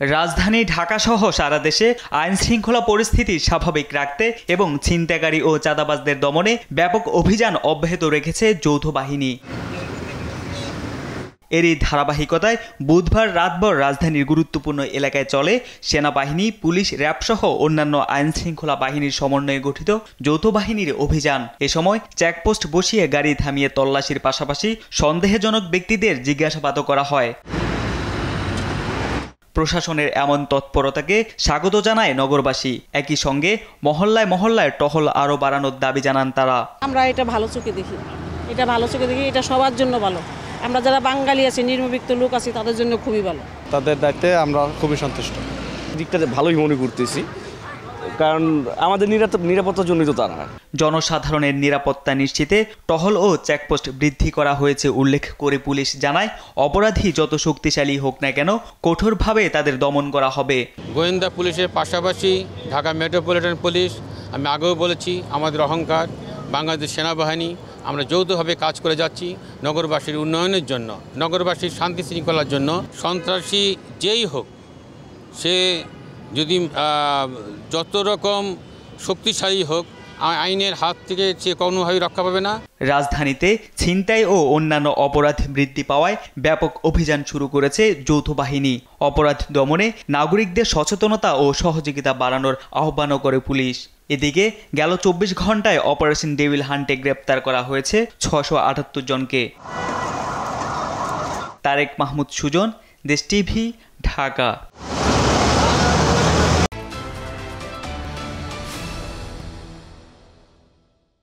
রাজধানী ঢাকাসহ সারা দেশে আইনশৃঙ্খলা পরিস্থিতি স্বাভাবিক রাখতে এবং ছিনতাইকারী ও চাঁদাবাজদের দমনে ব্যাপক অভিযান অব্যাহত রেখেছে যৌথ বাহিনী। এরই ধারাবাহিকতায় বুধবার রাতভর রাজধানীর গুরুত্বপূর্ণ এলাকায় চলে সেনাবাহিনী, পুলিশ, র্যাবসহ অন্যান্য আইনশৃঙ্খলা বাহিনীর সমন্বয়ে গঠিত যৌথ বাহিনীর অভিযান। এ সময় চেকপোস্ট বসিয়ে গাড়ি থামিয়ে তল্লাশির পাশাপাশি সন্দেহজনক ব্যক্তিদের জিজ্ঞাসাবাদও করা হয়। প্রশাসনের এমন তৎপরতাকে স্বাগত জানায় নগরবাসী। একই সঙ্গে মহল্লায় মহল্লায় টহল আরও বাড়ানোর দাবি জানান তারা। আমরা এটা ভালো চোখে দেখি, এটা সবার জন্য ভালো। আমরা যারা বাঙালি আছি, নির্মবিক্ত লোক আছি, তাদের জন্য খুবই ভালো। তাদের দায়িত্বে আমরা খুবই সন্তুষ্ট। দিকটাতে ভালোই মনে করতেছি, কারণ আমাদের নিরাপত্তার জন্যই তো তারা। জনসাধারণের নিরাপত্তা নিশ্চিতে টহল ও চেকপোস্ট বৃদ্ধি করা হয়েছে উল্লেখ করে পুলিশ জানায়, অপরাধী যত শক্তিশালী হোক না কেন কঠোরভাবে তাদের দমন করা হবে। গোয়েন্দা পুলিশের পাশাপাশি ঢাকা মেট্রোপলিটন পুলিশ, আমি আগেও বলেছি, আমাদের অহংকার বাংলাদেশ সেনাবাহিনী, আমরা যৌথভাবে কাজ করে যাচ্ছি নগরবাসীর উন্নয়নের জন্য, নগরবাসীর শান্তি শৃঙ্খলার জন্য। সন্ত্রাসী যেই হোক, সে যদি যত রকম শক্তিশালী হোক, আইনের হাত থেকে সে কোনোভাবেই রক্ষা পাবে না। রাজধানীতে ছিনতাই ও অন্যান্য অপরাধ বৃদ্ধি পাওয়ায় ব্যাপক অভিযান শুরু করেছে যৌথ বাহিনী। অপরাধ দমনে নাগরিকদের সচেতনতা ও সহযোগিতা বাড়ানোর আহ্বানও করে পুলিশ। এদিকে গেল 24 ঘন্টায় অপারেশন ডেভিল হান্টে গ্রেপ্তার করা হয়েছে 678 জনকে। তারেক মাহমুদ সুজন, দেশ টিভি, ঢাকা।